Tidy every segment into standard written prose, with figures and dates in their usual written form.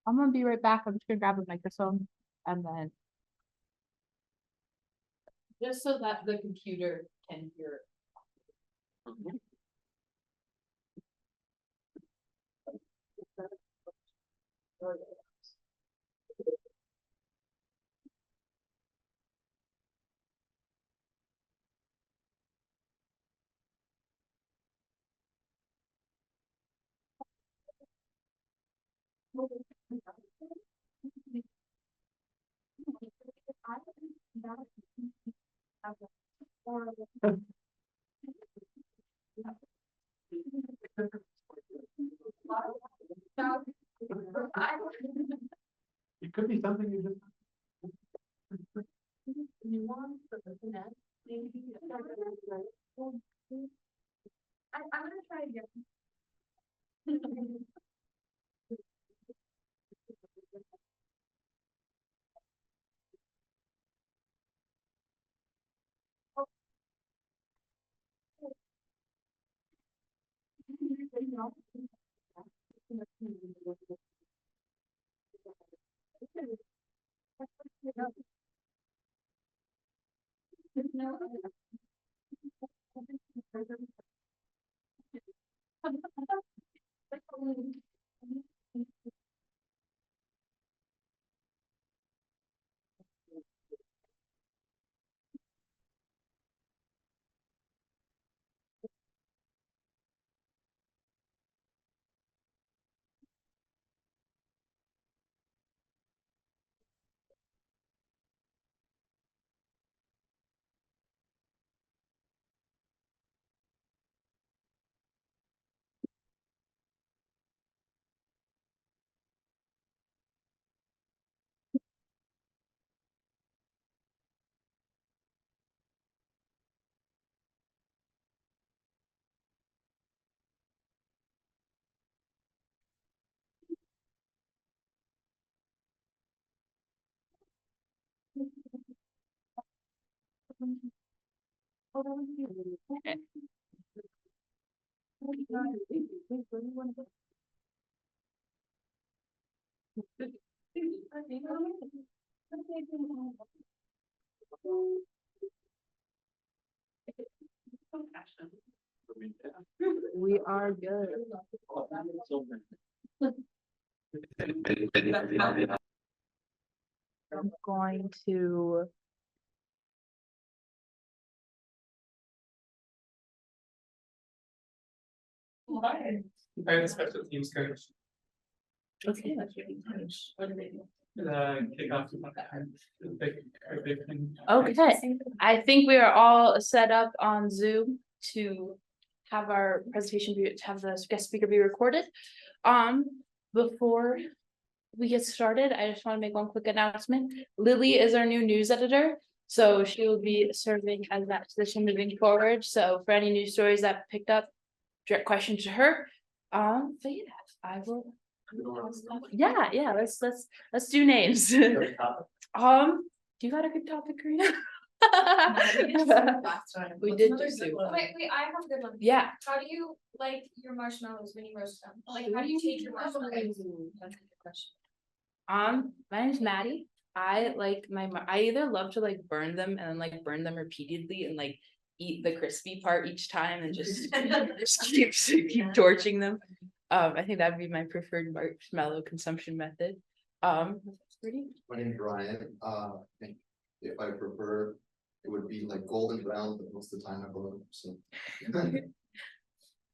I'm gonna be right back. I'm just gonna grab a microphone and then. Just so that the computer can hear. It could be something you just. I'm gonna try again. We are good. I'm going to. I have a special teams coach. Okay. Kick off. Big thing. Okay, I think we are all set up on Zoom to have our presentation be, to have the guest speaker be recorded. Before we get started, I just want to make one quick announcement. Lily is our new news editor, so she will be serving as that position moving forward. So for any news stories that picked up, direct question to her. But yeah, I will. Yeah, let's do names. Do you got a good topic, Karina? We did do soup. Wait, I have a good one. Yeah. How do you like your marshmallows when you roast them? Like, how do you take your marshmallows? That's a good question. My name's Maddie. I either love to like burn them and then like burn them repeatedly and like eat the crispy part each time and just keep torching them. I think that'd be my preferred marshmallow consumption method. Pretty. My name's Ryan, if I prefer, it would be like golden brown, but most of the time I vote, so.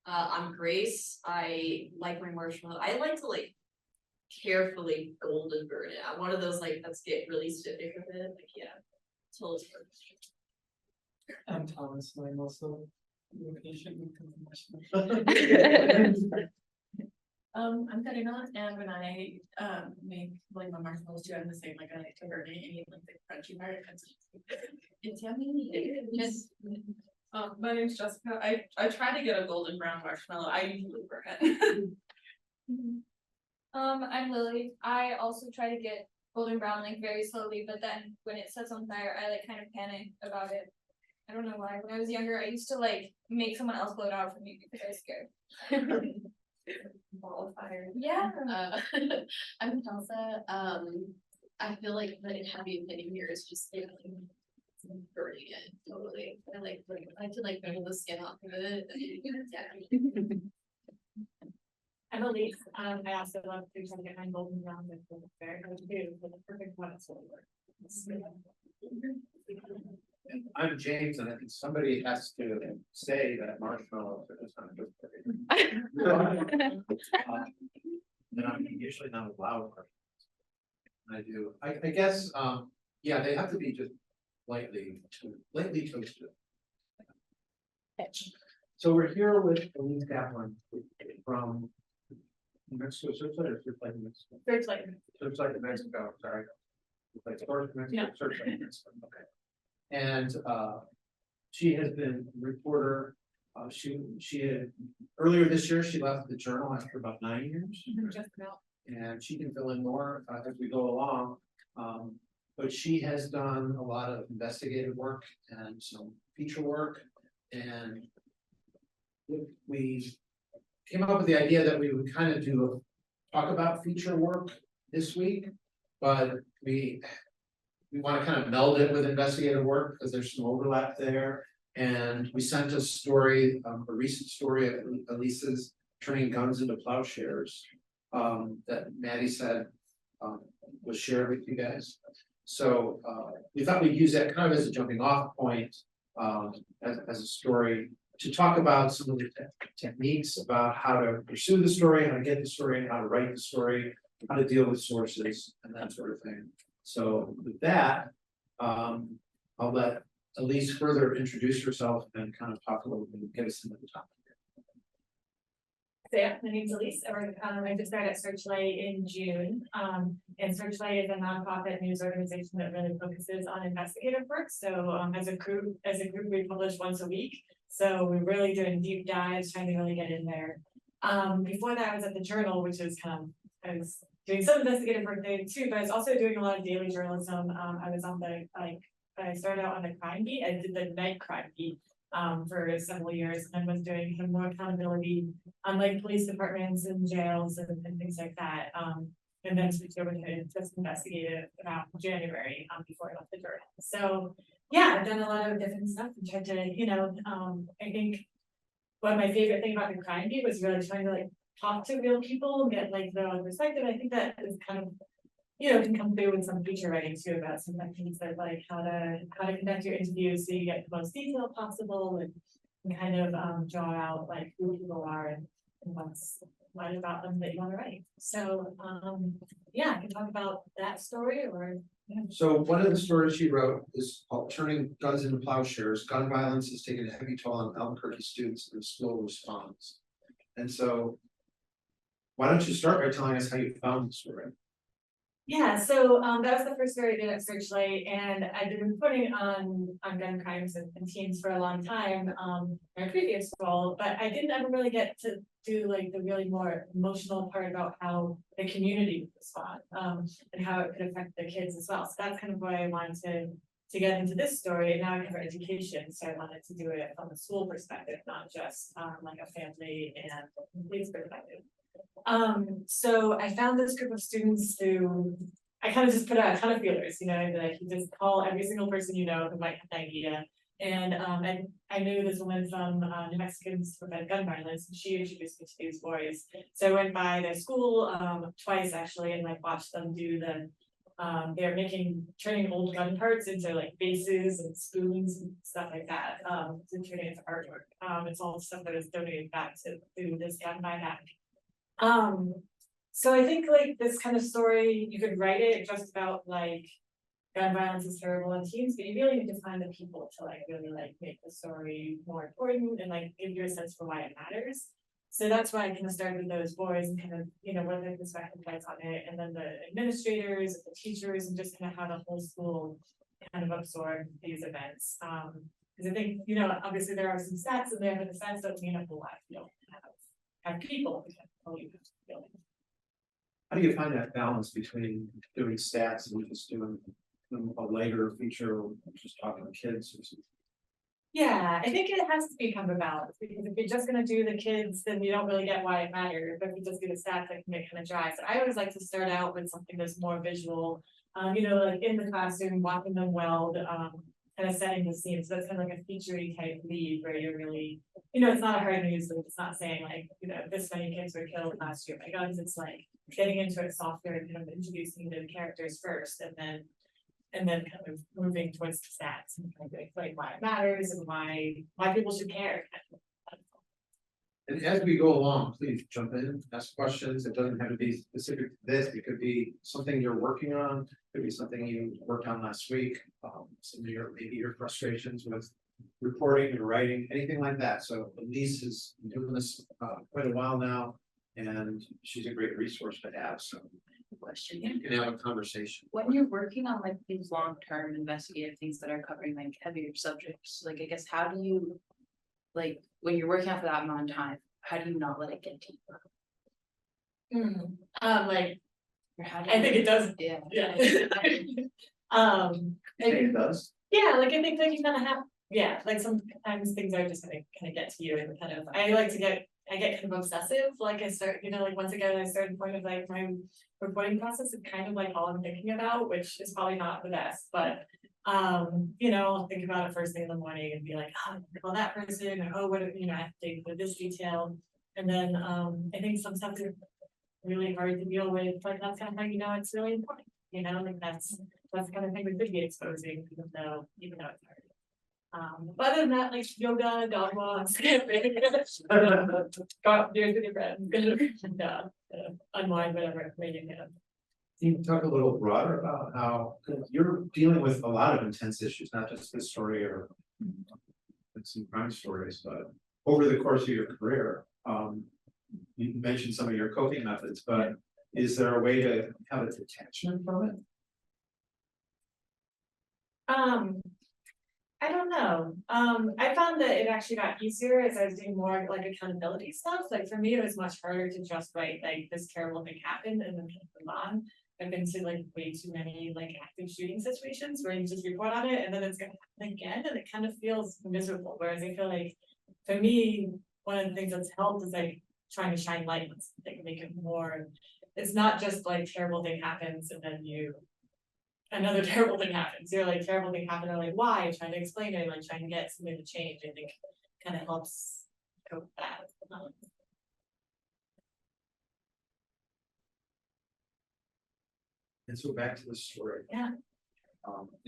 I'm Grace. I like my marshmallow. I like to like carefully golden burn it. I'm one of those like let's get really specific with it. Like yeah, till it's perfect. I'm Thomas, and I'm also patient with I'm Karina, and when I make like my marshmallows too, I'm the same. Like I like to burn it and eat like the crunchy part. It's yummy. Yes. My name's Jessica. I try to get a golden brown marshmallow. I usually burn it. I'm Lily. I also try to get golden brown like very slowly, but then when it sets on fire, I like kind of panic about it. I don't know why. When I was younger, I used to like make someone else blow it out for me because I was scared. Ball of fire. Yeah. I'm Elsa, I feel like the heavy hitting here is just like burning it, totally, I like to like burn the skin off of it. Yeah. I'm Elise, I also love to try to get my golden round with the fair, I do, for the perfect one, it's really I'm James, and I think somebody has to say that marshmallows are just not good. No, I'm usually not allowed. I do, I guess, yeah, they have to be just lightly toasted. So we're here with Elise Kaplan from Mexico, Searchlight or Searchlight New Mexico? Searchlight. Searchlight New Mexico, sorry. Like Searchlight New Mexico, Searchlight New Mexico, okay. And she has been a reporter. She had earlier this year, she left the Journal after about 9 years. Just about. And she can fill in more as we go along. But she has done a lot of investigative work and some feature work. And we came up with the idea that we would kind of talk about feature work this week, but we want to kind of meld it with investigative work because there's some overlap there. And we sent a story, a recent story of Elise's turning guns into plowshares that Maddie said was shared with you guys. So we thought we'd use that kind of as a jumping off point as a story to talk about some of the techniques about how to pursue the story, how to get the story, how to write the story, how to deal with sources and that sort of thing. So with that, I'll let Elise further introduce herself and kind of talk a little bit, get us into the topic. So yeah, my name's Elise, I just started at Searchlight in June, and Searchlight is a nonprofit news organization that really focuses on investigative work, so as a group we publish once a week, so we're really doing deep dives, trying to really get in there. Before that I was at the Journal, which is I was doing some investigative work there too, but I was also doing a lot of daily journalism. I was on I started out on the crime beat, I did the night crime beat for several years, and was doing some more accountability on like police departments and jails and things like that. And then switched over to just investigative about January before I left the Journal. So yeah, I've done a lot of different stuff and tried to, I think one of my favorite thing about the crime beat was really trying to like talk to real people and get like their own perspective. I think that is kind of, can come through with some feature writing too about some techniques that like how to conduct your interviews so you get the most detail possible and kind of draw out like who people are and what's what about them that you want to write. So yeah, I can talk about that story or So one of the stories she wrote is called Turning Guns into Plowshares. Gun violence has taken a heavy toll on Albuquerque students and school response. And so why don't you start by telling us how you found the story? yeah, so that was the first story I did at Searchlight, and I've been reporting on gun crimes and teens for a long time, my previous role, but I didn't ever really get to do like the really more emotional part about how the community would respond, and how it could affect the kids as well. So that's kind of why I wanted to get into this story, and now I cover education, so I wanted to do it from a school perspective, not just like a family and police perspective. So I found this group of students who I kind of just put out a ton of feelers, that you just call every single person who might have an idea. And I knew this woman from New Mexicans to Prevent Gun Violence, and she introduced me to these boys. So I went by their school twice actually, and like watched them do they're turning old gun parts into like vases and spoons and stuff like that. And turning it into artwork. It's all stuff that is donated back to this gun buyback. So I think like this kind of story, you could write it just about like gun violence is terrible in teens, but you really need to find the people to like really like make the story more important and like give you a sense for why it matters. So that's why I kind of started with those boys and kind of what their perspective was on it, and then the administrators, the teachers, and just kind of how the whole school kind of absorbed these events. Because I think, obviously there are some stats in there, but the stats don't mean a whole lot. You don't have people. How do you find that balance between doing stats and just doing a later feature, or just talking to kids or something? Yeah, I think it has to become a balance, because if you're just gonna do the kids, then you don't really get why it matters, but if you just do the stats, that can get kind of dry, so I always like to start out with something that's more visual. Like in the classroom, watching them weld, kind of setting the scene, so that's kind of like a featurey type lead where you're really, it's not a hard news, so it's not saying like, this many kids were killed last year, my guns, it's like getting into it softer and kind of introducing the characters first, and then kind of moving towards the stats and kind of like why it matters and why people should care. And as we go along, please jump in, ask questions. It doesn't have to be specific to this. It could be something you're working on, could be something you worked on last week. Some of maybe your frustrations with reporting and writing, anything like that. So Elise has been doing this quite a while now, and she's a great resource to have. So Question. you can have a conversation. When you're working on like these long-term investigative things that are covering like heavier subjects, like I guess how do you, like, when you're working on for that amount of time, how do you not let it get to you? Like, Or how do I you- think it does, Yeah. yeah. I think it does. Yeah, like I think like you kind of have, yeah, like sometimes things are just gonna kind of get to you and kind of, I get kind of obsessive, like I start, like once again, I started point of like my reporting process is kind of like all I'm thinking about, which is probably not the best, but I'll think about it first thing in the morning and be like, oh, call that person, or oh, what if, I have to dig into this detail. And then I think some stuff is really hard to deal with, but that's kind of how it's really important, like that's the kind of thing we could be exposing, even though it's hard. But other than that, like yoga, dog walks, go upstairs with your friends, and unwind, whatever, maybe, Can you talk a little broader about how you're dealing with a lot of intense issues, not just this story or some crime stories, but over the course of your career, you mentioned some of your coping methods, but is there a way to have a detachment from it? I don't know. I found that it actually got easier as I was doing more like accountability stuff. Like for me, it was much harder to just write like this terrible thing happened and then move on. I've been to like way too many like active shooting situations where you just report on it and then it's gonna happen again and it kind of feels miserable. Whereas I feel like for me, one of the things that's helped is like trying to shine light on something, make it more. It's not just like terrible thing happens and then another terrible thing happens. You're like terrible thing happened, or like why? Trying to explain it, like trying to get something to change. I think kind of helps cope with that. And so back to the story. Yeah.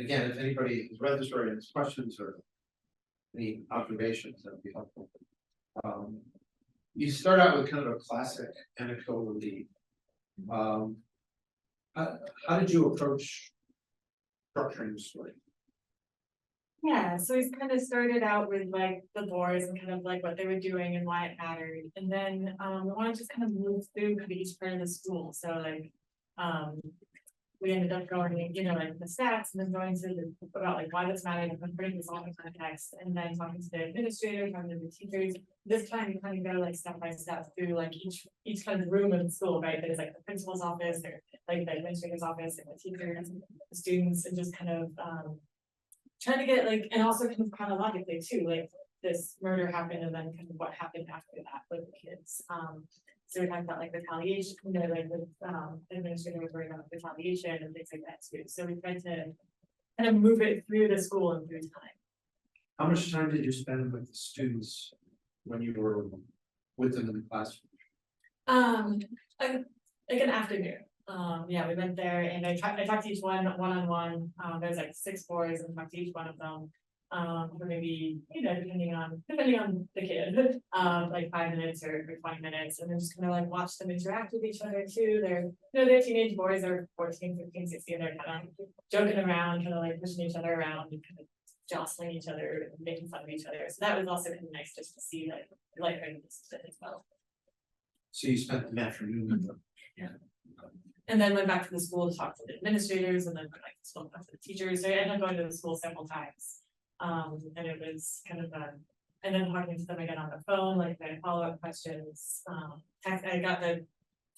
Again, if anybody has read the story and has questions or any observations, that would be helpful. You start out with kind of a classic anecdotal lead. How did you approach structuring the story? Yeah, so he's kind of started out with like the boys and kind of like what they were doing and why it mattered. And then we want to just kind of move through kind of each part of the school. So like we ended up going, like the stats and then going to about like why this mattered and then putting this all in context and then talking to the administrator, talking to the teachers. This time you kind of go like step by step through like each kind of room in the school, right? There's like the principal's office or like the administrator's office and the teachers and the students and just kind of trying to get like, and also kind of chronologically too, like this murder happened and then kind of what happened after that with the kids. So we talked about like retaliation, like the administrator was worried about retaliation and things like that too. So we tried to kind of move it through the school and through time. How much time did you spend with the students when you were with them in the classroom? Like an afternoon. Yeah, we went there and I talked to each one-on-one. There's like 6 boys and talked to each one of them. For maybe, depending on the kid, like 5 minutes or 20 minutes, and then just kind of like watch them interact with each other too. They're teenage boys, they're 14, 15, 16, they're kind of joking around, kind of like pushing each other around and kind of jostling each other and making fun of each other. So that was also kind of nice just to see like as well. So you spent the afternoon with them? Yeah. And then went back to the school to talk to the administrators and then went back to the school to talk to the teachers. So I ended up going to the school several times. And it was kind of and then talking to them again on the phone, like the follow-up questions. I got the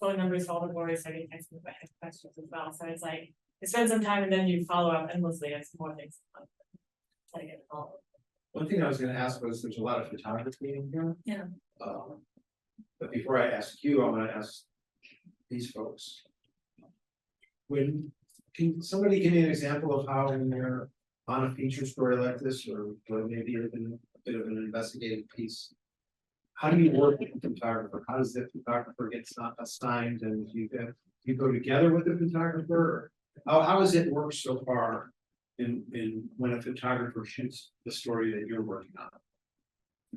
phone numbers for all the boys, so I can text them if I have questions as well. So it's like you spend some time and then you follow up endlessly as more things. Try to get involved. One thing I was gonna ask was, there's a lot of photography in here. Yeah. But before I ask you, I wanna ask these folks. Can somebody give me an example of how when you're on a feature story like this, or maybe even a bit of an investigative piece? How do you work with the photographer? How does the photographer get assigned, and you go together with the photographer? Or how has it worked so far in when a photographer shoots the story that you're working on?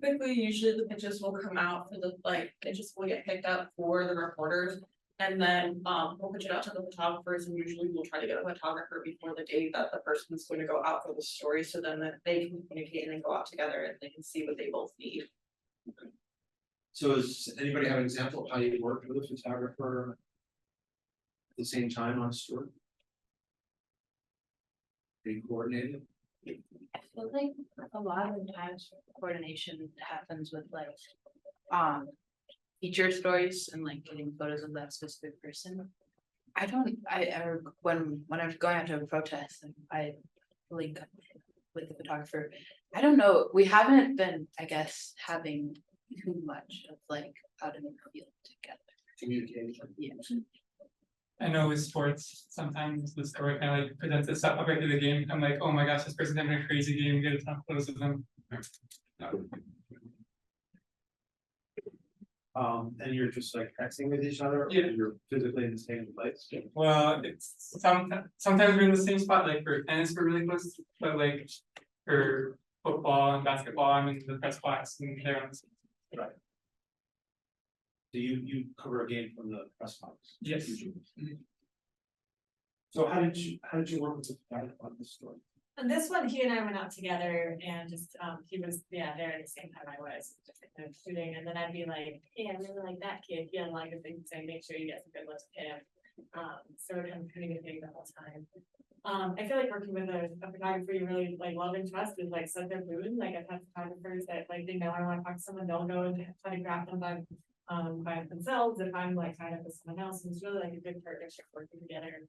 Typically, usually the pitches will come out for the, like, pitches will get picked up for the reporters. And then, we'll pitch it out to the photographers, and usually we'll try to get a photographer before the date that the person's going to go out for the story, so then that they can communicate and then go out together and they can see what they both need. So does anybody have an example of how you worked with a photographer at the same time on a story? Being coordinated? I feel like a lot of the times coordination happens with like, feature stories and like getting photos of that specific person. When I was going out to a protest, and I linked up with the photographer. I don't know, we haven't been, I guess, having too much of like out in the field together. Communication. Yeah. I know with sports, sometimes the story kind of like presents itself up after the game. I'm like, oh my gosh, this person's having a crazy game, get a ton of photos of them. And you're just like texting with each other? Yeah. Or you're physically in the same place? Well, it's sometimes we're in the same spot, like for tennis, we're really close, but like for football and basketball, I'm in the press box and they're on the same. Right. So you cover a game from the press box? Yes. Mhm. So how did you work with the photographer on this story? And this one, he and I went out together and just, he was, yeah, there at the same time I was, just kind of shooting, and then I'd be like, hey, I really like that kid, he had like a thing saying, make sure you get some good looks of him. So we're kind of communicating the whole time. I feel like working with a photographer you really like love and trust is like such a boon. Like I've had photographers that like they know I want to talk to someone, they'll go and try to grab them by themselves if I'm like tied up with someone else, and it's really like a good partnership working together.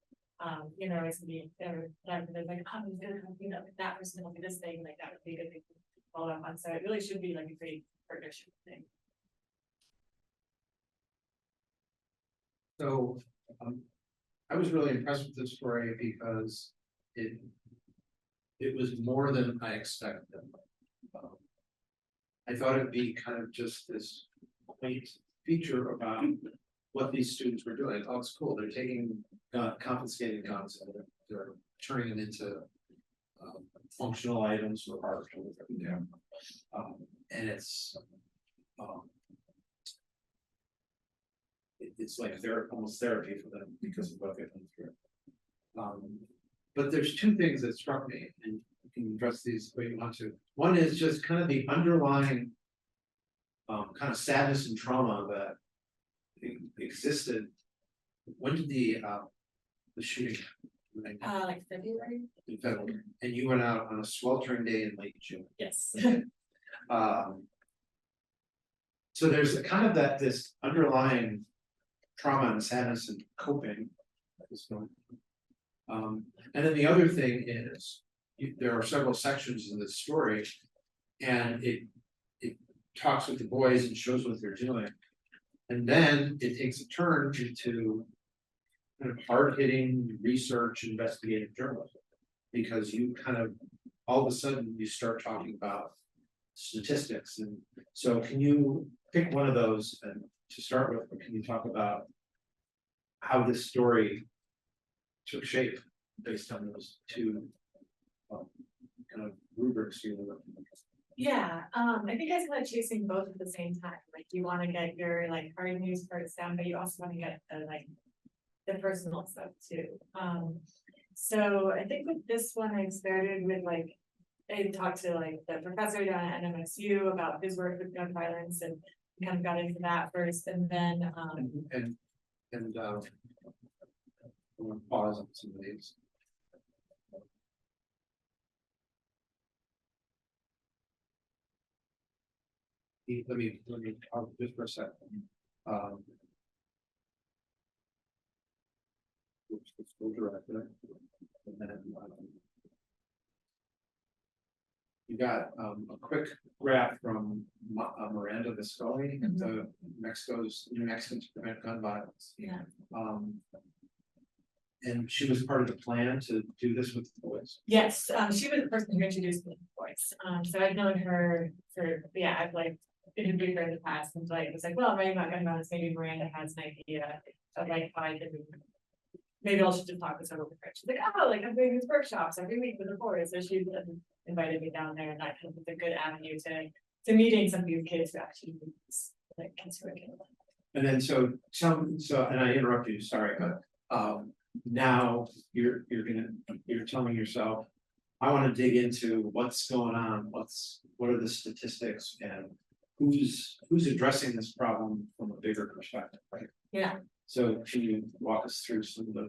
You know, it's gonna be there's like, oh, I'm gonna you know, that person will do this thing, like that would be a good thing to follow up on. So it really should be like a great partnership thing. So, I was really impressed with this story because it was more than I expected. I thought it'd be kind of just this quaint feature about what these students were doing. Oh, it's cool, they're taking confiscated guns and they're turning them into functional items or art or whatever. And it's like almost therapy for them because of what they've been through. But there's two things that struck me, and you can address these the way you want to. One is just kind of the underlying kind of sadness and trauma that existed. When did the shooting happen? Like February? In February, and you went out on a sweltering day in late June. Yes. So there's a kind of this underlying trauma and sadness and coping that is going on. And then the other thing is, there are several sections in this story, and it talks with the boys and shows what they're doing. And then it takes a turn into kind of hard-hitting research, investigative journalism, because you kind of, all of a sudden, you start talking about statistics. And so can you pick one of those and to start with, can you talk about how this story took shape based on those two kind of rubrics you were looking at? Yeah, I think I was kind of chasing both at the same time. Like you want to get your like hard news parts down, but you also want to get the personal stuff too. So I think with this one, I started with like, I talked to like the professor down at NMSU about his work with gun violence, and kind of got into that first, and then I'm gonna pause on some of these. Let me just for a second. Let's go direct there. And then You got a quick graph from Miranda Viscovi at the New Mexicans Prevent Gun Violence. Yeah. And she was part of the plan to do this with the boys. Yes, she was the person who introduced me to the voice. So I've known her for, yeah, I've like interviewed her in the past and like, it was like, well, I'm writing about gun violence, maybe Miranda has an idea of like how I can. Maybe I'll just talk this over with her. She's like, oh, like I'm doing these workshops every week with the boys. So she invited me down there, and that kind of was a good avenue to meeting some of these kids who actually need this, like kids who are getting. And then so, and I interrupted you, sorry, but now you're telling yourself, I want to dig into what's going on, what are the statistics and who's addressing this problem from a bigger perspective, right? Yeah. So can you walk us through some of the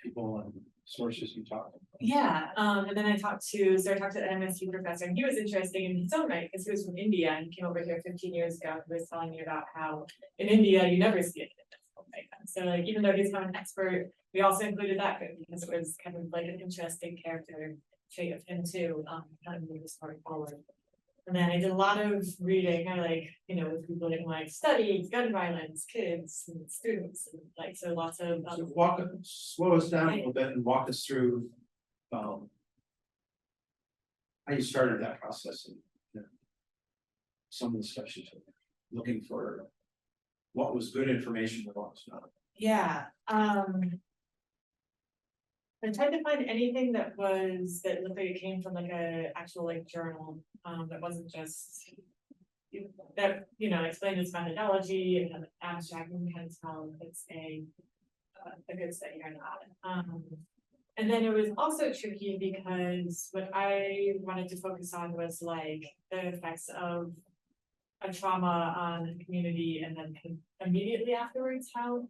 people and sources you talked about? Yeah, and then I talked to an MSU professor, and he was interesting in his own right, because he was from India and he came over here 15 years ago. He was telling me about how in India you never see a kid like that. So like even though he's not an expert, we also included that group because it was kind of like an interesting character trait of him too, kind of move the story forward. And then I did a lot of reading. I like, with people in like studies, gun violence, kids and students, and like so lots of So slow us down a little bit and walk us through how you started that process and some of the steps you took, looking for what was good information and what was not. Yeah. I tried to find anything that looked like it came from like a actual like journal, that wasn't just that, explained its methodology and kind of abstract and kind of tell if it's a good study or not. And then it was also tricky because what I wanted to focus on was like the effects of a trauma on the community and then immediately afterwards how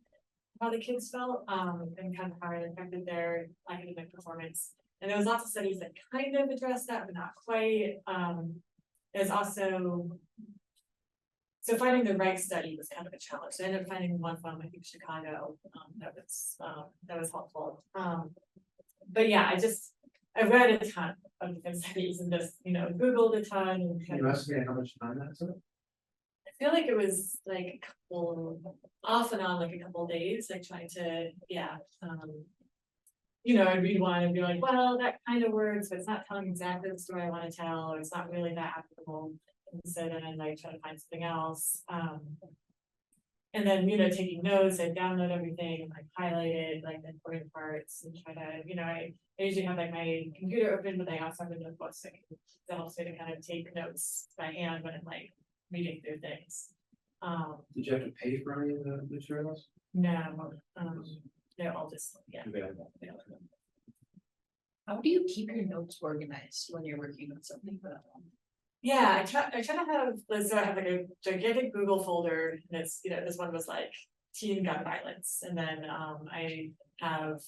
the kids felt, and kind of how it affected their academic performance. And there was lots of studies that kind of addressed that, but not quite. There's also, so finding the right study was kind of a challenge. So I ended up finding one from, I think, Chicago, that was helpful. But yeah, I read a ton of different studies and just, Googled a ton. And Can you estimate how much time that took? I feel like it was like a couple, off and on, like a couple of days, like trying to, I'd read one and be like, well, that kind of works, but it's not telling exactly the story I want to tell, or it's not really that applicable. And so then I like try to find something else. And then, taking notes, I download everything and like highlight it, like the important parts and try to, I usually have like my computer open, but I also have a notebook that helps me to kind of take notes by hand when I'm like reading through things. Did you have to pay for any of the materials? No, they're all just, Available. How do you keep your notes organized when you're working on something for that long? Yeah, I try to have, so I have like a gigantic Google folder, and it's, this one was like teen gun violence, and then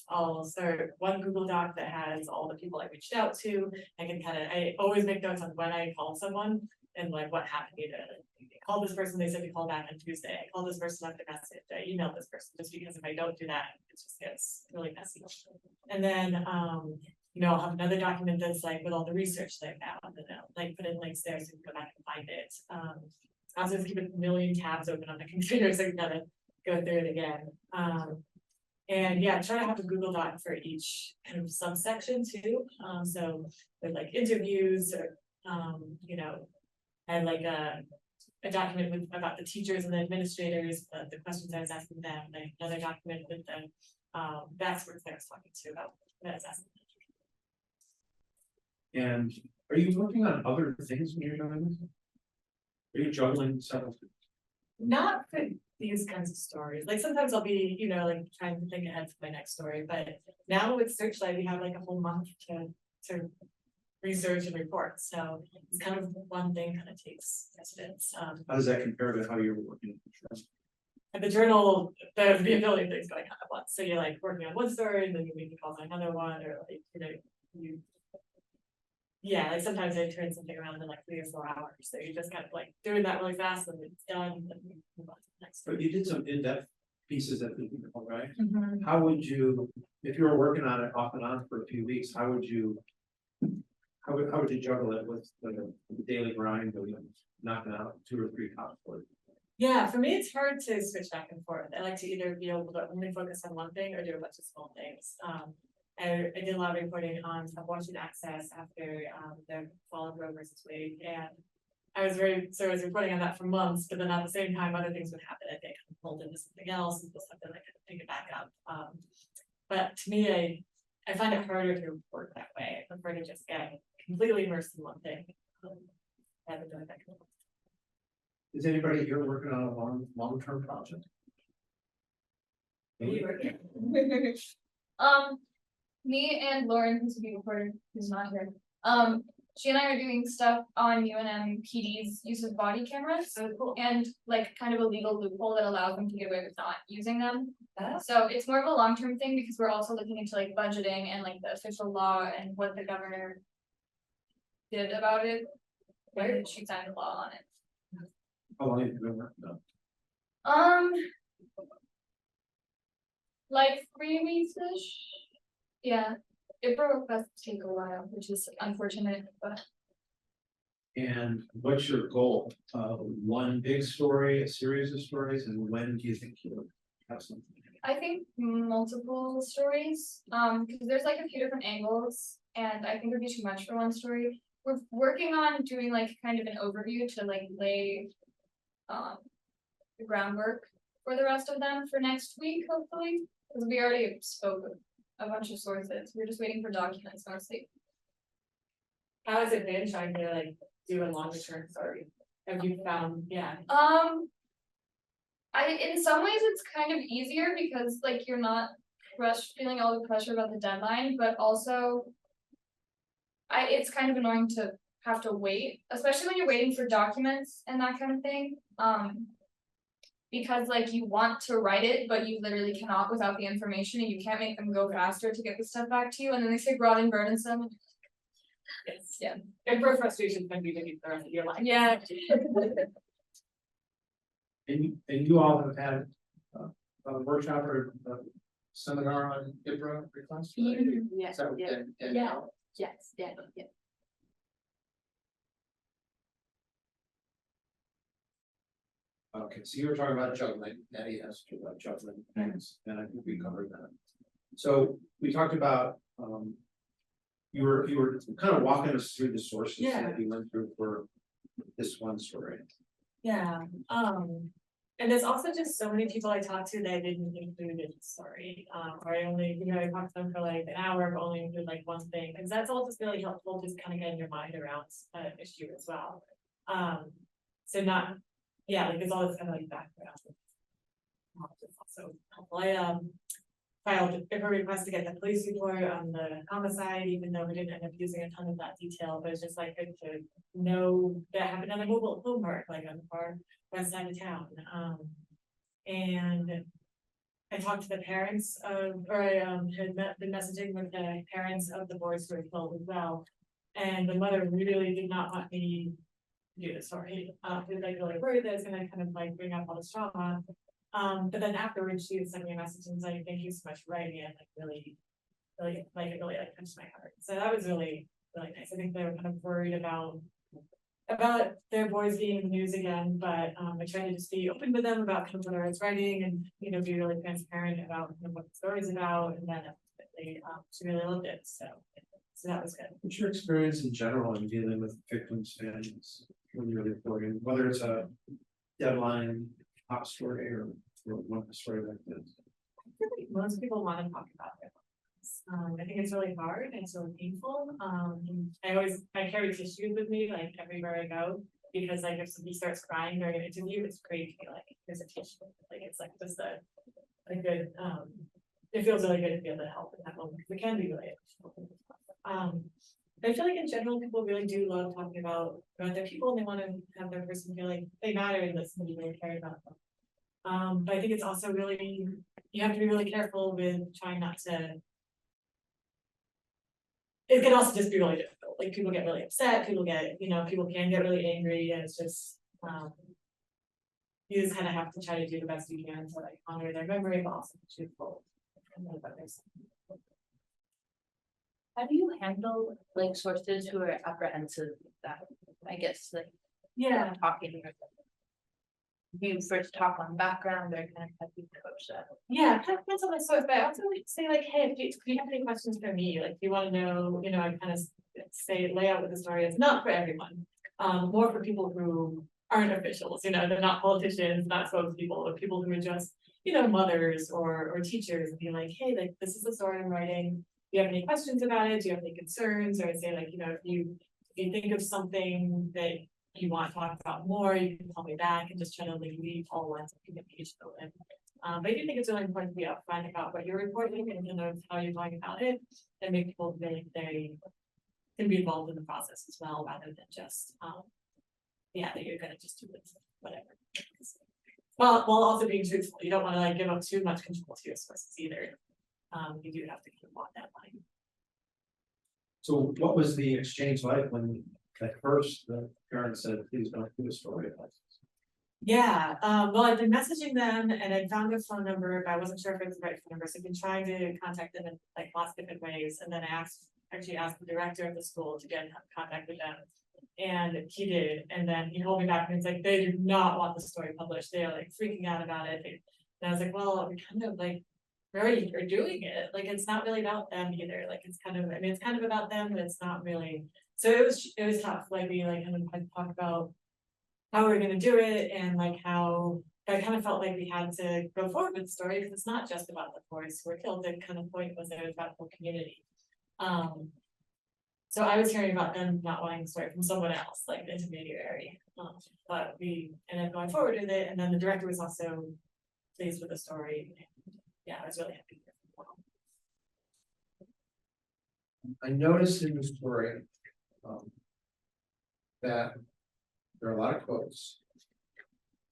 I'll start one Google Doc that has all the people I reached out to. I always make notes on when I call someone and like what happened. I called this person, they said to call back on Tuesday. I called this person, left a message. I emailed this person, just because if I don't do that, it just gets really messy. And then I'll have another document that's like with all the research that I found, and I'll like put in links there so you can go back and find it. I also just keep a million tabs open on the computer, so you gotta go through it again. And yeah, try to have a Google Doc for each kind of subsection too. So with like interviews or I had like a document about the teachers and the administrators, the questions I was asking them, like another document with the experts that I was talking to about that I was asking. And are you working on other things when you're doing this? Are you juggling several things? Not for these kinds of stories. Like sometimes I'll be, like trying to think ahead for my next story. But now with Searchlight, we have like a whole month to research and report. So it's kind of one thing kind of takes precedence. How does that compare to how you were working? At the journal, there's the ability of things going on at once. So you're like working on one story and then you make a call to another one, or like, like sometimes I turn something around in like 3 or 4 hours. So you're just kind of like doing that really fast and it's done. And then you move on to the next. But you did some in-depth pieces at the beginning, right? Mm-hmm. How would you, if you were working on it off and on for a few weeks, how would you how would you juggle it with the daily grind of knocking out 2 or 3 top scores? Yeah, for me, it's hard to switch back and forth. I like to either be able to only focus on one thing or do a bunch of small things. I did a lot of reporting on Washington Access after the fall of Roe versus Wade, and I was reporting on that for months, but then at the same time, other things would happen. I think I pulled into something else and something I could pick it back up. But to me, I find it harder to report that way. I prefer to just get completely immersed in one thing. Rather than that. Is anybody here working on a long-term project? Me and Lauren, who's a reporter, who's not here, she and I are doing stuff on UNM PD's use of body cameras. So cool. And like kind of a legal loophole that allows them to get away with not using them. So it's more of a long-term thing because we're also looking into like budgeting and like the official law and what the governor did about it. Where she signed the law on it. How long have you been working on it? Like 3 weeks-ish. Yeah, April requests take a while, which is unfortunate, but And what's your goal? One big story, a series of stories, and when do you think you'll have something? I think multiple stories, because there's like a few different angles, and I think it'd be too much for one story. We're working on doing like kind of an overview to like lay the groundwork for the rest of them for next week, hopefully, because we already spoke with a bunch of sources. We're just waiting for documents mostly. How has it been trying to like do a longer term story? Have you found, yeah? In some ways it's kind of easier because like you're not feeling all the pressure about the deadline, but also it's kind of annoying to have to wait, especially when you're waiting for documents and that kind of thing. Because like you want to write it, but you literally cannot without the information, and you can't make them go faster to get the stuff back to you, and then they say broad and burdensome. Yes. Yeah. And for frustration can be maybe the rest of your life. Yeah. And you all have had a workshop or a seminar on IBRA requests? Right? Yeah, So, yeah, and Yeah. yes, yeah. Okay, so you were talking about juggling, Nettie asked you about juggling things, and I think we covered that. So we talked about, you were kind of walking us through the sources that you went through for this one story. Yeah, and there's also just so many people I talked to that I didn't include in the story, or I only, I talked to them for like an hour, but only include like one thing, because that's all just really helpful, just kind of getting your mind around an issue as well. So not, yeah, like there's all this kind of like background. It's also helpful. I filed a request to get the police report on the homicide, even though we didn't end up using a ton of that detail, but it's just like good to know that happened on a mobile home park, like on the far west side of town. And I talked to the parents of, or I had been messaging with the parents of the boys who were killed as well. And the mother really did not want me to do the story. They were like really worried that it's gonna kind of like bring up all this trauma. But then afterwards she sent me a message and was like, thank you so much for writing it, like really touched my heart. So that was really, really nice. I think they were kind of worried about their boys being in the news again, but I tried to just be open with them about kind of what I was writing and, be really transparent about kind of what the story's about, and then she really loved it, so that was good. What's your experience in general in dealing with victims' families when you're reporting, whether it's a deadline, top story, or one story like this? I feel like most people want to talk about it. I think it's really hard and it's really painful. I carry tissues with me like everywhere I go, because like if somebody starts crying during an interview, it's great to be like, there's a tissue. Like it's like just a good it feels really good to be able to help in that moment, because it can be really emotional. I feel like in general people really do love talking about their people, and they want to have their person feel like they matter and that somebody really cared about them. But I think it's also really, you have to be really careful with trying not to. It can also just be really difficult. Like people get really upset, people can get really angry, and it's just you just kind of have to try to do the best you can to like honor their memory, but also be truthful. how do you handle like sources who are apprehensive that, I guess, like, Yeah, talking? You first talk on background, they're kind of how you coach that. yeah, kind of depends on the source, but I also like to say like, hey, if you have any questions for me, like, if you wanna know, you know, I kind of say, lay out what the story is, not for everyone. More for people who aren't officials, you know, they're not politicians, not spokespeople, but people who are just, you know, mothers or teachers, and be like, hey, like, this is the story I'm writing. Do you have any questions about it? Do you have any concerns? Or I say like, you know, if you think of something that you want to talk about more, you can call me back, and just try to like leave all lines of communication open. But I do think it's really important to be upfront about what you're reporting and kind of how you're going about it, and make people feel like they can be involved in the process as well, rather than just yeah, that you're gonna just do this, whatever. Well, while also being truthful, you don't want to like give up too much control to your sources either. You do have to kind of walk that line. So what was the exchange like when at first the parent said, please don't do a story about this? Yeah, well, I've been messaging them and I found their phone number, but I wasn't sure if it was the right phone number, so I've been trying to contact them in like lots of different ways, and then I actually asked the director of the school to get in contact with them. And he did, and then he told me back and it's like, they do not want the story published, they're like freaking out about it. And I was like, well, we kind of like, we already are doing it, like, it's not really about them either, like, it's kind of, I mean, it's kind of about them, but it's not really. So it was tough, like, we like kind of had to talk about how we're gonna do it, and like how I kind of felt like we had to go forward with the story, because it's not just about the forest who were killed, the kind of point was that it was about the whole community. So I was hearing about them not wanting the story from someone else, like the intermediary, but we ended up going forward with it, and then the director was also pleased with the story. Yeah, I was really happy. I noticed in the story that there are a lot of quotes.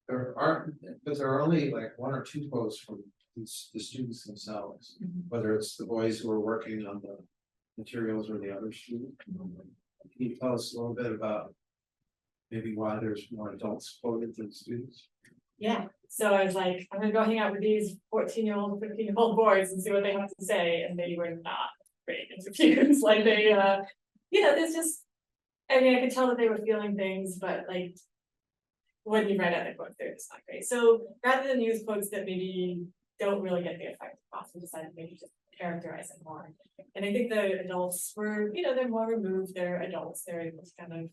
There are only like one or two quotes from the students themselves, whether it's the boys who are working on the materials or the other students. Can you tell us a little bit about maybe why there's more adults quoted than students? Yeah, so I was like, I'm gonna go hang out with these 14-year-old, 15-year-old boys and see what they have to say, and they were not great interviews, like they, you know, there's just, I mean, I could tell that they were feeling things, but like, when you write out the quotes, they're just not great. So rather than use quotes that maybe don't really get the effect of class, we decided maybe just characterize it more. And I think the adults were, you know, they're more removed, they're adults, they're able to kind of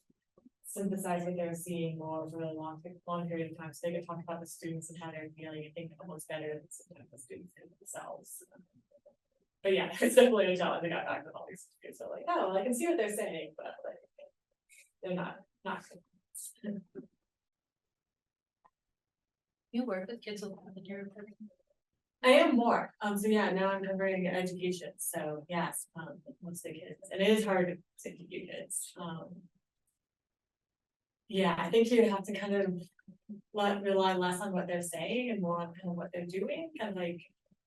synthesize what they're seeing more over a long period of time, so they can talk about the students and how they're feeling. I think almost better than sometimes the students do themselves. But yeah, it's definitely a challenge. I got back with all these kids, so like, oh, well, I can see what they're saying, but like, they're not good. You work with kids a lot in your work? I am more, so yeah, now I'm covering education, so yes, mostly kids, and it is hard to keep kids, yeah, I think you have to kind of rely less on what they're saying and more on kind of what they're doing, and like,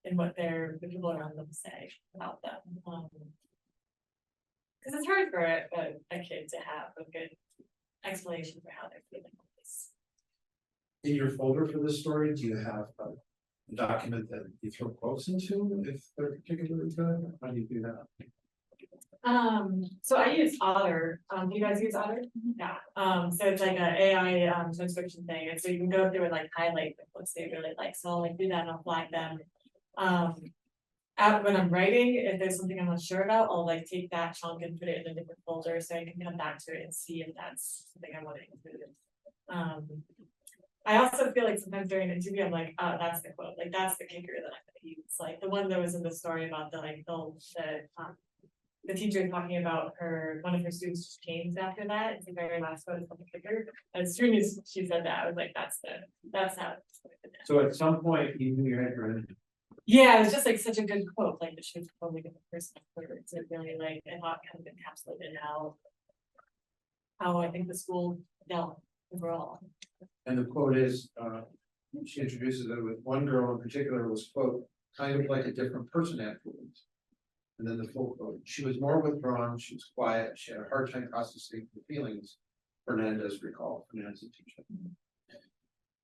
and what the people around them say about them. Because it's hard for a kid to have a good explanation for how they're feeling. In your folder for this story, do you have a document that you throw quotes into if they're particularly good? How do you do that? So I use Otter. Do you guys use Otter? Yeah. So it's like a AI transcription thing, and so you can go through and like highlight the quotes they really like. So I'll like do that and I'll flag them. When I'm writing, if there's something I'm not sure about, I'll like take that chunk and put it in a different folder so I can come back to it and see if that's something I want to include. I also feel like sometimes during an interview, I'm like, oh, that's the quote, like that's the kicker that I'm gonna use. Like the one that was in the story about the teacher talking about one of her students just changed after that. It's the very last quote is the kicker. As soon as she said that, I was like, that's how it's going to. So at some point you knew you had your interview. Yeah, it was just like such a good quote, like that she was probably the person to really like, and not kind of encapsulated how I think the school dealt overall. And the quote is, she introduces it with one girl in particular was, quote, kind of like a different person afterwards. And then the full quote, she was more withdrawn, she was quiet, she had a hard time processing the feelings, Fernandez recalled, Fernandez teacher.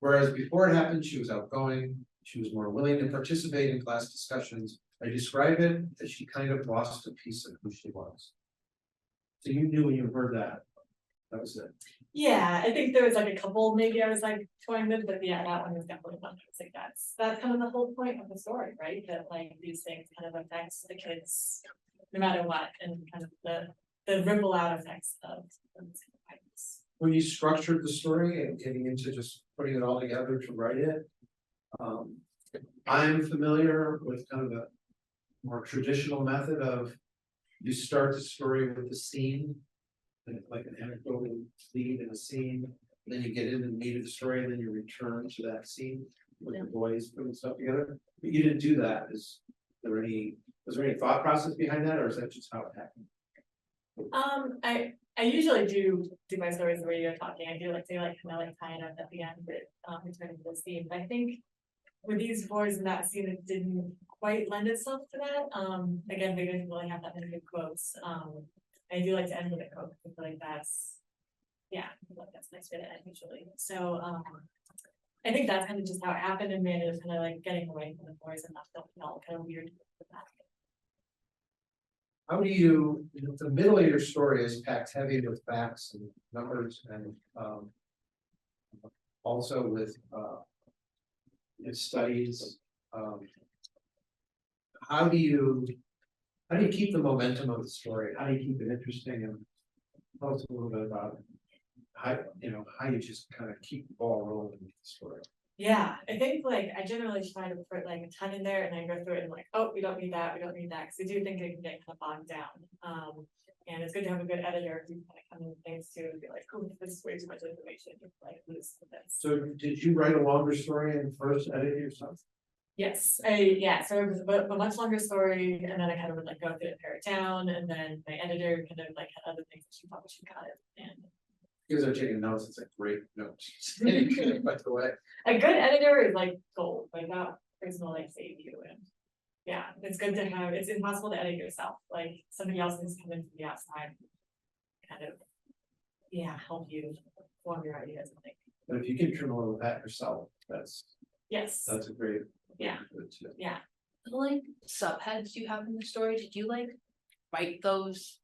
Whereas before it happened, she was outgoing, she was more willing to participate in class discussions, I describe it that she kind of lost a piece of who she was. So you knew when you heard that, that was it. Yeah, I think there was like a couple, maybe I was like toying with, but yeah, that one was definitely one. I was like, that's kind of the whole point of the story, right? That like these things kind of affects the kids no matter what, and kind of the ripple out effects of violence. When you structured the story and getting into just putting it all together to write it. I'm familiar with kind of a more traditional method of you start the story with the scene. And like an anecdotal lead in a scene, and then you get into the meat of the story, and then you return to that scene with the boys putting stuff together. But you didn't do that. Was there any thought process behind that, or is that just how it happened? I usually do my stories the way you're talking. I do like to kind of like tie it up at the end, but returning to the scene. But I think with these boys in that scene, it didn't quite lend itself to that. Again, we didn't really have that many good quotes. I do like to end with a quote. I feel like that's, yeah, I feel like that's nice way to end usually. So I think that's kind of just how it happened, and made it kind of like getting away from the boys and not feeling all kind of weird with that. How do you, the middle of your story is packed heavy with facts and numbers and also with studies. How do you keep the momentum of the story? How do you keep it interesting? And tell us a little bit about how you just kind of keep the ball rolling with the story. Yeah, I think like I generally try to put like a ton in there, and I go through it and like, oh, we don't need that, because I do think it can get kind of bogged down. And it's good to have a good editor who kind of come in things too and be like, oh, this is way too much information, like lose this. So did you write a longer story and first edit it yourself? Yes, so it was a much longer story, and then I kind of would like go through and pare it down, and then my editor kind of like had other things that she probably should cut it. And You guys are taking notes, it's a great note. By the way. a good editor is like gold, like that person will like save you. And yeah, it's good to have, it's impossible to edit yourself, like somebody else needs to come in from the outside, kind of, yeah, help you form your ideas and think. But if you can trim a little of that yourself, that's a great. Yeah. Yeah. The, like subheads you have in the story, did you like write those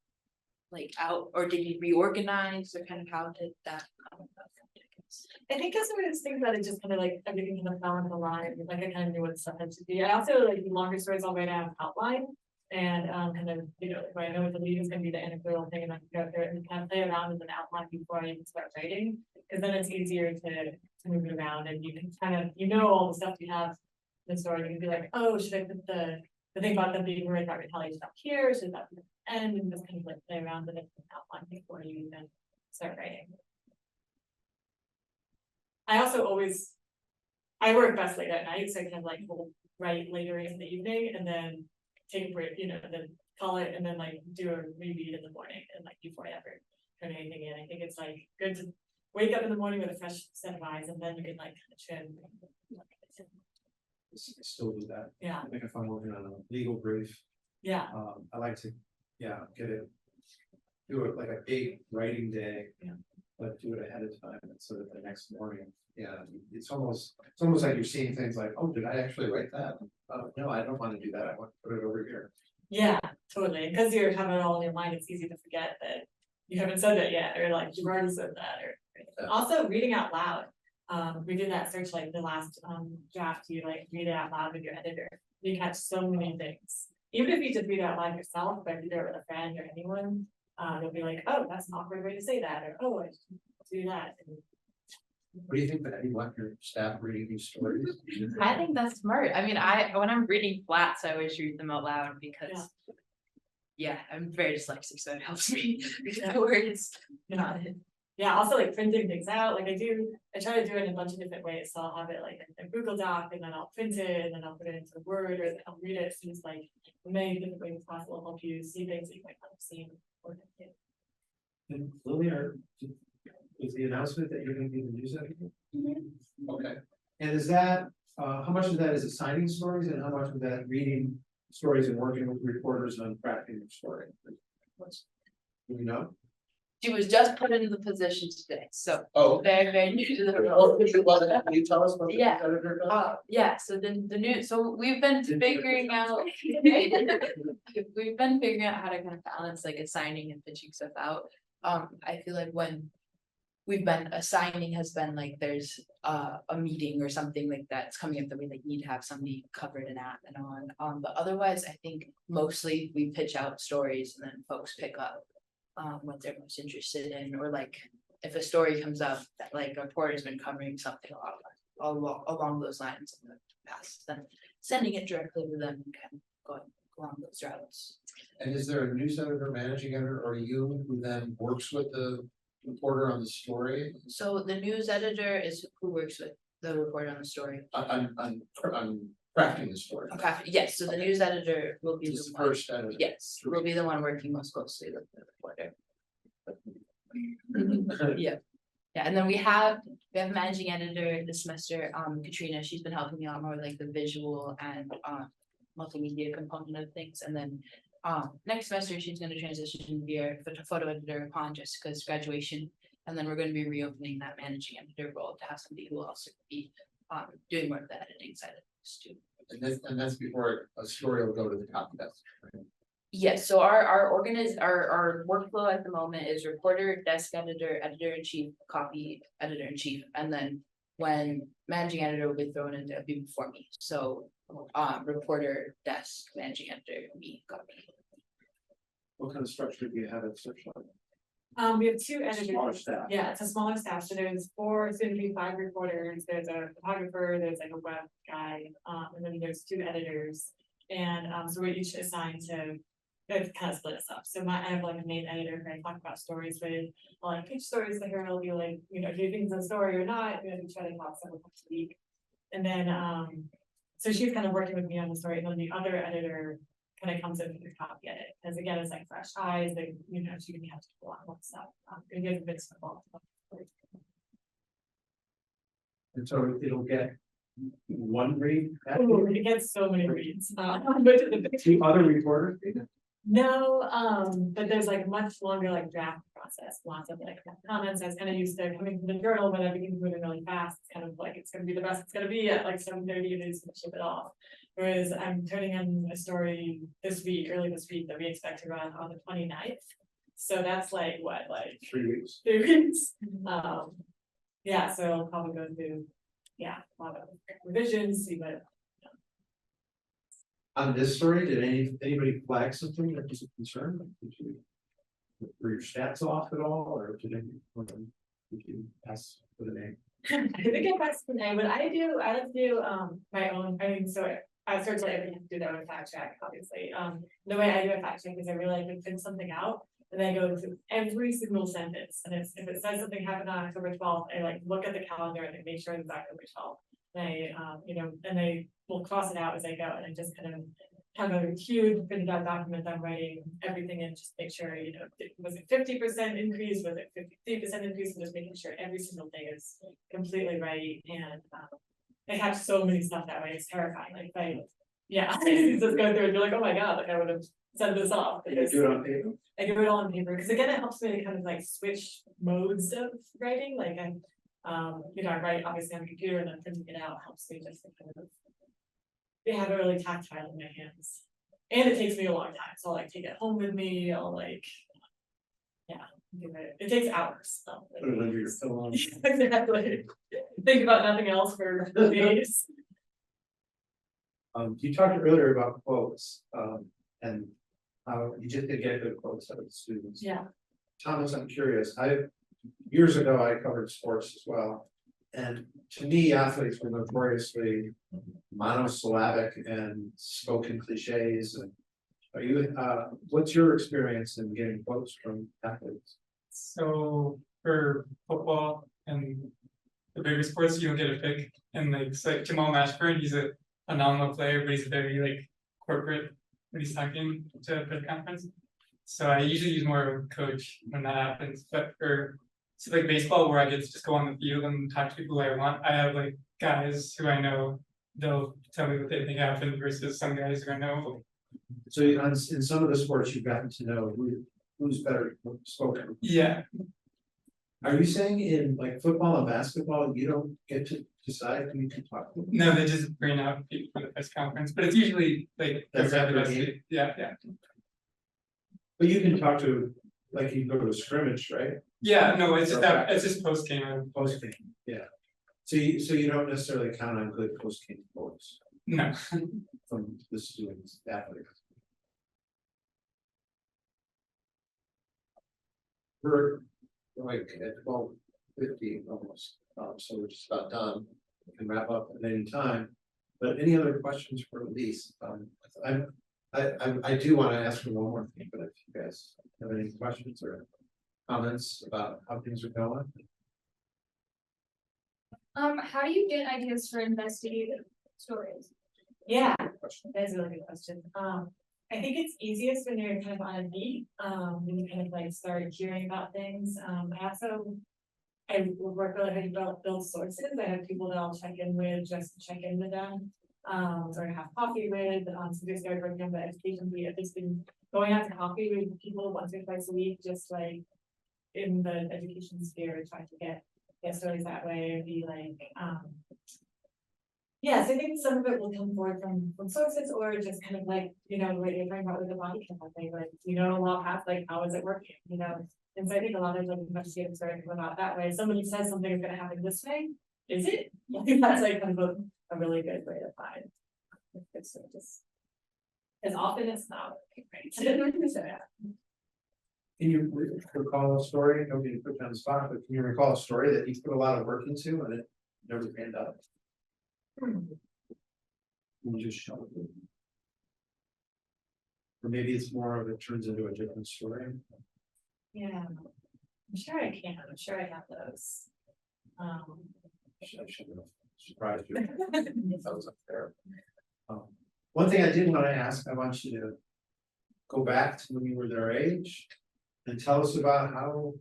like out, or did you reorganize, or kind of how did that come about? I think that's one of those things that it just kind of like everything kind of fell into line, like I kind of knew what stuff had to be. I also like longer stories I'll write out an outline, and kind of, you know, if I know what the lead is gonna be, the anecdotal thing, and I can go through it and kind of play around with an outline before I even start writing, because then it's easier to move it around, and you can kind of, you know, all the stuff you have in the story. You can be like, oh, should I put the thing about them being worried about retaliation up here, should that be at the end, and just kind of like play around with it and outline before you even start writing. I also I work best late at night, so I can like write later in the evening and then take a break, you know, and then call it, and then like do a reread in the morning, and like before I ever turn anything in. I think it's like good to wake up in the morning with a fresh set of eyes, and then you can like kind of trim. Still do that. Yeah. I think if I'm working on a legal brief, Yeah. I like to, get it, do it like a big writing day. Yeah. But do it ahead of time, so that the next morning, it's almost like you're seeing things like, oh, did I actually write that? No, I don't want to do that. I want to put it over here. Yeah, totally. Because you're having it all in your mind, it's easy to forget that you haven't said that yet, or like you've already said that. Or also reading out loud. We did that search like the last draft. You like read it out loud with your editor. You catch so many things. Even if you just read it out loud yourself, but if you do it with a friend or anyone, they'll be like, oh, that's an awkward way to say that, or oh, I should do that. And what do you think, that you want your staff reading these stories? I think that's smart. I mean, when I'm reading flats, I always read them out loud because I'm very dyslexic, so it helps me read the words. Yeah, also like printing things out. Like I try to do it in a bunch of different ways. So I'll have it like in a Google Doc, and then I'll print it, and then I'll put it into Word, or I'll read it. So it's like many different ways possible to help you see things that you might not have seen. And Lily, was the announcement that you're going to be the news editor? Mm-hmm. Okay. And is that, how much of that is assigning stories, and how much of that reading stories and working with reporters on crafting the story? Do you know? She was just put into the position today, so Oh. very new to the Oh, role. could you tell us what the Yeah. editor does? Yeah, so the new, so we've been figuring out. We've been figuring out how to kind of balance like assigning and pitching stuff out. I feel like when we've been assigning has been like there's a meeting or something like that's coming up that we like need to have somebody covered an app and on. But otherwise, I think mostly we pitch out stories and then folks pick up what they're most interested in, or like if a story comes up that like a reporter's been covering something along those lines in the past, then sending it directly to them and kind of going along those routes. And is there a news editor, managing editor, or you who then works with the reporter on the story? So the news editor is who works with the reporter on the story. I'm crafting the story. Okay, yes, so the news editor will be This the is one, first editor. yes, will be the one working most closely with the reporter. Yeah, and then we have managing editor this semester, Katrina, she's been helping me out more with, like the visual and multimedia component of things, and then next semester she's gonna transition to be a photo editor upon Jessica's graduation. And then we're gonna be reopening that managing editor role to have somebody who will also be doing more of the editing side of things too. And that's before a story will go to the copy desk. Right? Yes, so our workflow at the moment is reporter, desk editor, editor-in-chief, copy, editor-in-chief, and then when managing editor will be thrown into a be before me, so reporter, desk, managing editor, me, copy. What kind of structure do you have at Searchlight? We have two editors. Smaller staff. Yeah, it's a smaller staff, so there's soon to be 5 reporters, there's a photographer, there's like a web guy, and then there's 2 editors. And so we're each assigned to, it kind of split us up, so I have like a main editor who I talk about stories with, I'll like pitch stories to her, I'll be like, do you think it's a story or not, we try to talk several times a week. And then, so she's kind of working with me on the story, and then the other editor kind of comes in for the copy edit, because again, it's like fresh eyes, like, she can have to do a lot more stuff, it gives a bit of all. And so it'll get one read. It gets so many reads, but Two other reporters. no, but there's like much longer like draft process, lots of like comments. I was kind of used to coming from the journal, but everything's moving really fast. It's kind of like it's gonna be the best it's gonna be at like 7:30 and it's gonna ship it off. Whereas I'm turning in a story early this week that we expect to run on the 29th. So that's like what, like 3 weeks. 3 weeks. Yeah, so I'll probably go through, a lot of revisions, see what. On this story, did anybody flag something that was a concern? Were your stats off at all, or did you pass for the name? I think I passed the name, but I like to do my own, so I certainly have to do that with fact check, obviously. The way I do a fact check is I really like to print something out, and then I go through every single sentence, and if it says something happened on October 12th, I like look at the calendar and I make sure it's October 12th. And I will cross it out as I go, and I just kind of have a huge printed out document I'm writing everything in, just make sure, was it 50% increase, was it 53% increase, and just making sure every single thing is completely right. And I have so many stuff that way, it's terrifying, like just go through and you're like, oh my god, like I would have sent this off. You do it on paper? I do it all on paper, because again, it helps me to kind of like switch modes of writing, like I write obviously on a computer, and then printing it out helps me just to kind of have it really tactile in my hands. And it takes me a long time, so I'll like take it home with me, I'll like, it takes hours. So, Put it under your pillow. exactly. Think about nothing else for days. You talked earlier about quotes, and how you just did get good quotes out of the students. Yeah. Thomas, I'm curious, years ago, I covered sports as well. And to me, athletes were notoriously monosyllabic and spoken cliches. And what's your experience in getting quotes from athletes? So for football and the bigger sports, you don't get a pick. And like Jamal Mashburn, he's a phenomenal player, but he's very like corporate when he's talking to a press conference. So I usually use more of a coach when that happens. But for like baseball, where I get to just go on the field and talk to people I want, I have like guys who I know, they'll tell me what they think happened versus some guys who I know. So in some of the sports you've gotten to know, who's better spoken. Yeah, Are you saying in like football and basketball, you don't get to decide who you can talk to? no, they just bring out people for the press conference, but it's usually like. That's after a the game? best- Yeah, yeah, But you can talk to, like you go to a scrimmage, right? yeah, no, it's just that, it's just post game, Post game, yeah. So you don't necessarily count on good post game votes no. from the students, athletes. We're like at 12:50 almost, so we're just about done. We can wrap up at any time. But any other questions for Elise? I do want to ask her one more thing, but if you guys have any questions or comments about how things are going? How do you get ideas for investigative stories? Yeah, that's a really good question. I think it's easiest when you're kind of on a beat, when you kind of like start hearing about things. I work really hard to build sources. I have people that I'll check in with, just to check in with them. Or have coffee with, so just started working on the education beat. I've just been going out to coffee with people once or twice a week, just like in the education sphere, trying to get stories that way and be like, yeah, so I think some of it will come forward from sources or just kind of like, you know, what you're talking about with the body count thing, like, you know, a lot past like, how is it working, you know? And so I think a lot of like investigative stories come about that way. If somebody says something is gonna happen this way, is it? I think that's like kind of a really good way to find. It's just, as often as not, right? So, yeah. Can you recall a story? Don't mean to put you on the spot, but can you recall a story that you put a lot of work into and it never panned out? You just show it. Or maybe it's more of it turns into a different story. Yeah, I'm sure I can, I'm sure I have those. I should have surprised you. That was up there. One thing I did want to ask, I want you to go back to when you were their age and tell us about how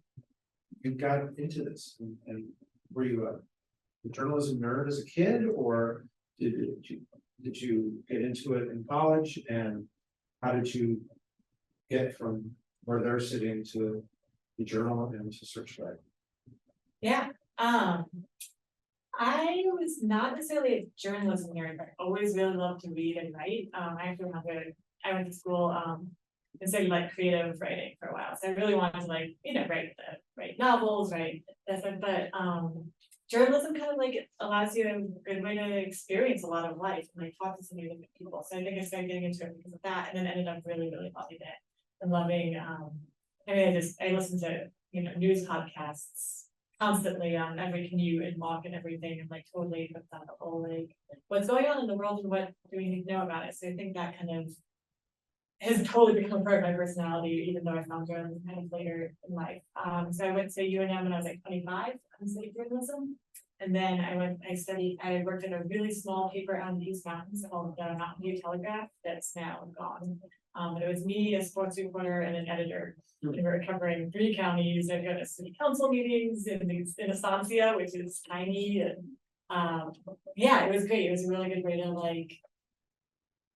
you got into this and were you a journalism nerd as a kid or did you get into it in college and how did you get from where they're sitting to the journal and to Searchlight? Yeah, I was not necessarily a journalism nerd, but I always really loved to read and write. I actually went to school and studied like creative writing for a while. So I really wanted to like, you know, write novels, write this, but journalism kind of like allows you a good way to experience a lot of life and like talk to so many different people. So I think I started getting into it because of that and then ended up really loving it and loving I mean I listened to, you know, news podcasts constantly on every commute and walk and everything and like totally hooked on the whole like what's going on in the world and what do we need to know about it. So I think that kind of has totally become part of my personality, even though I found journalism kind of later in life. So I went to UNM when I was like 25 and studied journalism. And then I worked at a really small paper out in the East Mountains called the Mountain View Telegraph that's now gone. It was me, a sports reporter, and an editor. And we were covering 3 counties. I'd go to city council meetings in Estancia, which is tiny. And yeah, it was great. It was a really good way to like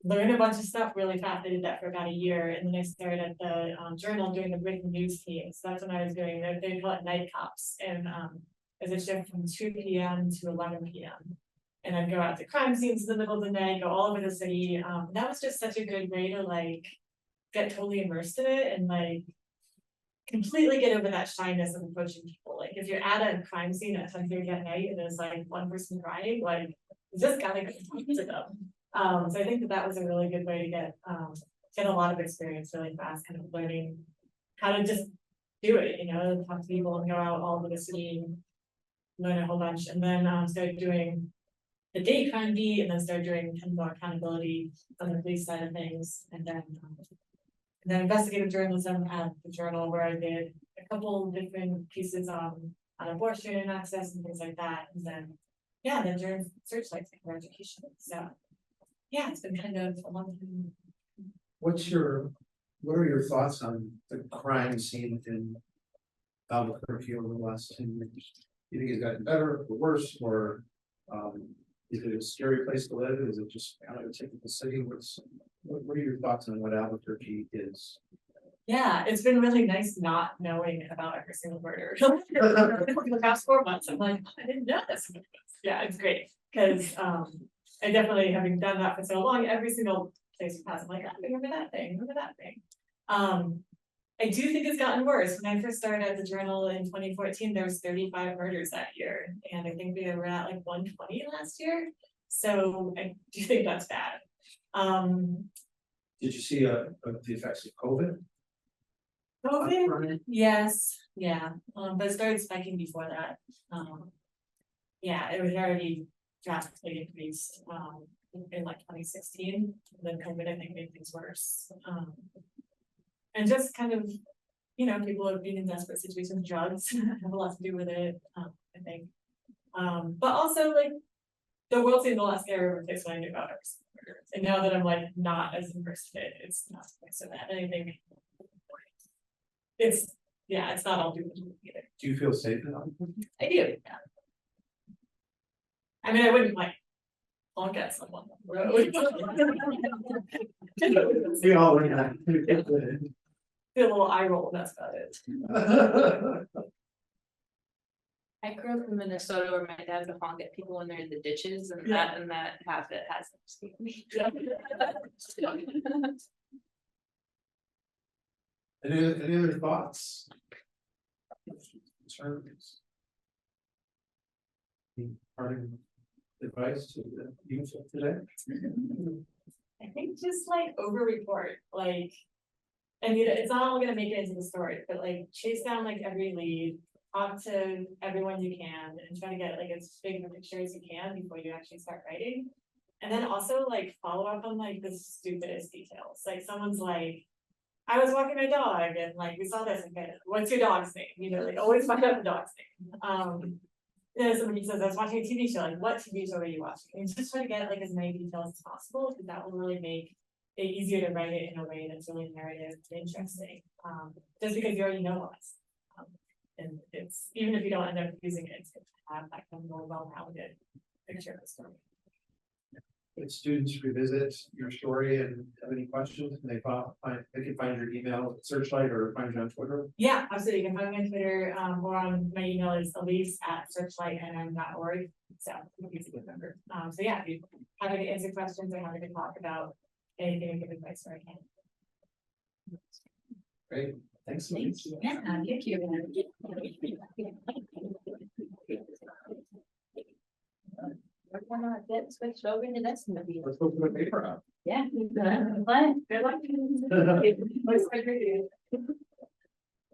learn a bunch of stuff really fast. I did that for about a year. And then I started at the journal doing the breaking news team. So that's when I was doing, they call it night cops. And as a shift from 2 p.m. to 11 p.m. And I'd go out to crime scenes in the middle of the night, go all over the city. That was just such a good way to like get totally immersed in it and like completely get over that shyness of approaching people. Like if you're at a crime scene at 10:30 at night and there's like one person crying, like you just gotta go talk to them. So I think that was a really good way to get a lot of experience really fast, kind of learning how to just do it, you know, talk to people and go out all over the city and learn a whole bunch. And then started doing the date crime beat and then started doing kind of more accountability on the police side of things. And then investigative journalism at the Journal where I did a couple different pieces on abortion access and things like that. And then during Searchlight for education. So yeah, it's been kind of a long time. What are your thoughts on the crime scene in Albuquerque over the last 10 years? You think it's gotten better or worse, or is it a scary place to live? Is it just kind of a typical city? What are your thoughts on what Albuquerque is Yeah, it's been really nice not knowing about every single murder. For the past 4 months, I'm like, I didn't know this. Yeah, it's great, cause I definitely, having done that for so long, every single place we pass, I'm like, "Ah, remember that thing, remember that thing." I do think it's gotten worse. When I first started at the journal in 2014, there was 35 murders that year, and I think we were at like 120 last year. So I do think that's bad. Did you see the effects of COVID? COVID, yes, yeah, but it started spiking before that. Yeah, it was already drastically increased, in like 2016, and then COVID, I think, made things worse. And just kind of, you know, people have been in desperate situations, drugs have a lot to do with it, I think. But also like, the world seemed a lot scarier of a place when I knew about it. And now that I'm like not as immersed in it, it's not quite so bad, and I think it's, yeah, it's not all doom and gloom either. Do you feel safe now? I do, yeah. I mean, I wouldn't like honk at someone on the road. We all were not. Feel a little eye roll, that's about it. I grew up in Minnesota where my dad would honk at people when they're in the ditches and Yeah. that habit hasn't escaped me. Any other thoughts? Concerns? Any parting advice to the youth of today? I think just like over report, like. I mean, it's not all gonna make it into the story, but like chase down like every lead, talk to everyone you can and try to get like as big of a picture as you can before you actually start writing. And then also like follow up on like the stupidest details, like someone's like, I was walking my dog and like we saw this and what's your dog's name? You know, like always find out the dog's name. Then somebody says, I was watching a TV show, like what TV show are you watching? And just try to get like as many details as possible, because that will really make it easier to write it in a way that's really narrative and interesting. Just because you already know us. And it's, even if you don't end up using it, it's good to have that kind of more well-rounded picture of the story. If students revisit your story and have any questions, they can find your email at Searchlight or find you on Twitter. Yeah, absolutely. You can find me on Twitter, or on my email is elise@searchlightnm.org. So easy to remember. So yeah, if you have any answer questions or have to talk about anything or give advice where I can. Great, thanks so much. Yeah, thank you. We're gonna get switched over to this movie. Let's go put a paper out. Yeah. Good luck. Good luck.